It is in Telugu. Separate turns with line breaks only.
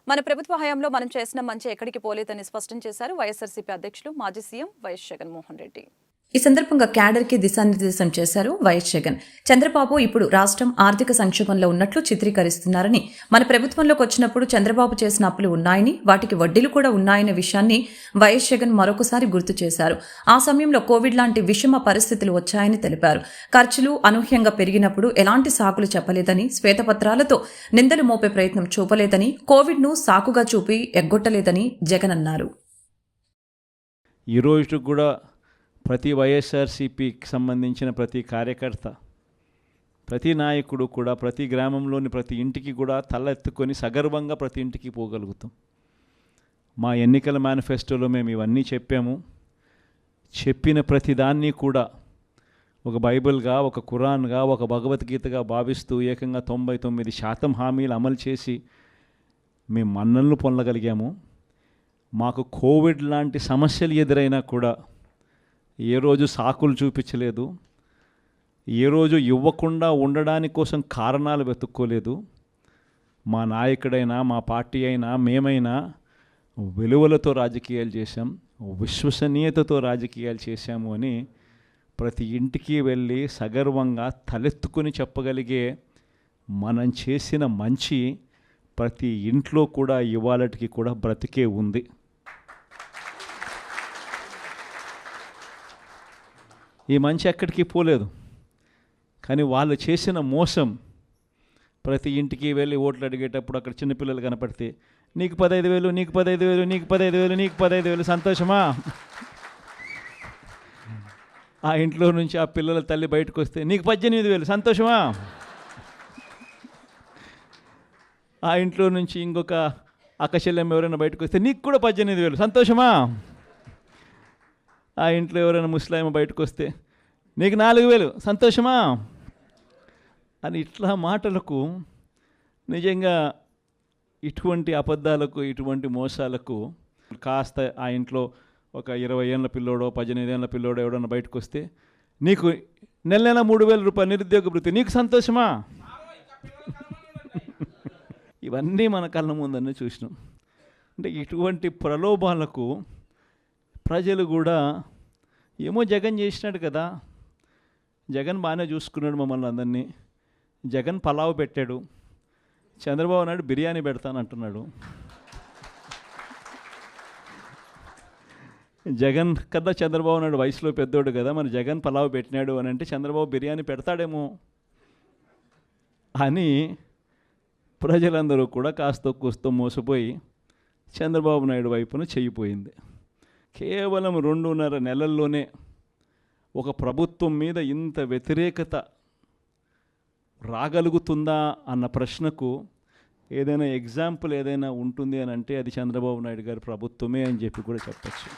మన ప్రభుత్వ హయాంలో మనం చేసిన మంచి ఎక్కడికి పోలేదని స్పష్టం చేశారు వైఎస్ఆర్సీపీ అధ్యక్షులు మాజీ సీఎం వైఎస్ జగన్మోహన్ రెడ్డి. ఈ సందర్భంగా క్యాడర్ కి దిశానిర్దేశం చేశారు వైఎస్ జగన్. చంద్రబాబు ఇప్పుడు రాష్ట్రం ఆర్థిక సంక్షోభంలో ఉన్నట్లు చిత్రీకరిస్తున్నారని, మన ప్రభుత్వంలోకి వచ్చినప్పుడు చంద్రబాబు చేసిన అప్పులు ఉన్నాయని, వాటికి వడ్డీలు కూడా ఉన్నాయనే విషయాన్ని వైఎస్ జగన్ మరొకసారి గుర్తు చేశారు. ఆ సమయంలో కోవిడ్ లాంటి విషమ పరిస్థితులు వచ్చాయని తెలిపారు. ఖర్చులు అనూహ్యంగా పెరిగినప్పుడు ఎలాంటి సాకులు చెప్పలేదని, శ్వేతపత్రాలతో నిందలు మోపే ప్రయత్నం చూపలేదని, కోవిడ్ ను సాకుగా చూపి ఎగ్గొట్టలేదని జగన్ అన్నారు.
ఈ రోజు కూడా ప్రతి వైఎస్ఆర్సీపీకి సంబంధించిన ప్రతి కార్యకర్త, ప్రతి నాయకుడు కూడా ప్రతి గ్రామంలోని ప్రతి ఇంటికి కూడా తల ఎత్తుకొని సగర్వంగా ప్రతి ఇంటికి పోగలుగుతాం. మా ఎన్నికల మేనిఫెస్టోలో మేము ఇవన్నీ చెప్పాము. చెప్పిన ప్రతిదాన్ని కూడా ఒక బైబిల్గా, ఒక ఖురాన్గా, ఒక భగవద్గీతగా భావిస్తూ ఏకంగా 99% హామీలు అమలు చేసి మేము మన్ననలు పొందగలిగాము. మాకు కోవిడ్ లాంటి సమస్యలు ఎదురైనా కూడా ఏ రోజు సాకులు చూపించలేదు, ఏ రోజు ఇవ్వకుండా ఉండడానికి కోసం కారణాలు వెతుక్కోలేదు. మా నాయకుడైనా, మా పార్టీ అయినా, మేమైనా విలువలతో రాజకీయాలు చేశాం, విశ్వసనీయతతో రాజకీయాలు చేశాము అని ప్రతి ఇంటికి వెళ్ళి సగర్వంగా తలెత్తుకుని చెప్పగలిగే మనం చేసిన మంచి ప్రతి ఇంట్లో కూడా ఇవాళటికి కూడా బ్రతికే ఉంది. ఈ మంచి ఎక్కడికి పోలేదు. కానీ వాళ్ళు చేసిన మోసం, ప్రతి ఇంటికి వెళ్ళి ఓట్లు అడిగేటప్పుడు అక్కడ చిన్నపిల్లలు కనపడితే నీకు 15,000, నీకు 15,000, నీకు 15,000, నీకు 15,000, సంతోషమా? ఆ ఇంట్లో నుంచి ఆ పిల్లల తల్లి బయటకు వస్తే నీకు 18,000, సంతోషమా? ఆ ఇంట్లో నుంచి ఇంకొక అక్కచెల్లెమ్మ ఎవరైనా బయటకు వస్తే నీకు కూడా 18,000, సంతోషమా? ఆ ఇంట్లో ఎవరైనా ముస్లాం బయటకు వస్తే నీకు 4,000, సంతోషమా? అని ఇట్లా మాటలకు నిజంగా ఇటువంటి అబద్ధాలకు, ఇటువంటి మోసాలకు కాస్త ఆ ఇంట్లో ఒక 20 ఏళ్ళ పిల్లోడో 18 ఏళ్ళ పిల్లోడో ఎవడన్నా బయటకు వస్తే నీకు నెల 3,000 రూపాయలు నిరుద్యోగ వృత్తి, నీకు సంతోషమా? ఇవన్నీ మన కళ్ళ ముందన్నీ చూసినాం. అంటే ఇటువంటి ప్రలోభాలకు ప్రజలు కూడా ఏమో జగన్ చేసినాడు కదా, జగన్ బాగానే చూసుకున్నాడు మమ్మల్ని అందరినీ, జగన్ పలావ్ పెట్టాడు, చంద్రబాబు నాయుడు బిర్యానీ పెడతానంటున్నాడు, జగన్ కన్నా చంద్రబాబు నాయుడు వయసులో పెద్దోడు కదా, మరి జగన్ పలావ్ పెట్టినాడు అని అంటే చంద్రబాబు బిర్యానీ పెడతాడేమో అని ప్రజలందరూ కూడా కాస్త కూస్తో మోసపోయి చంద్రబాబు నాయుడు వైపున చెయ్యిపోయింది. కేవలం 2.5 నెలల్లోనే ఒక ప్రభుత్వం మీద ఇంత వ్యతిరేకత రాగలుగుతుందా అన్న ప్రశ్నకు ఏదైనా ఎగ్జాంపుల్ ఏదైనా ఉంటుంది అని అంటే అది చంద్రబాబు నాయుడు గారి ప్రభుత్వమే అని చెప్పి కూడా చెప్పచ్చు.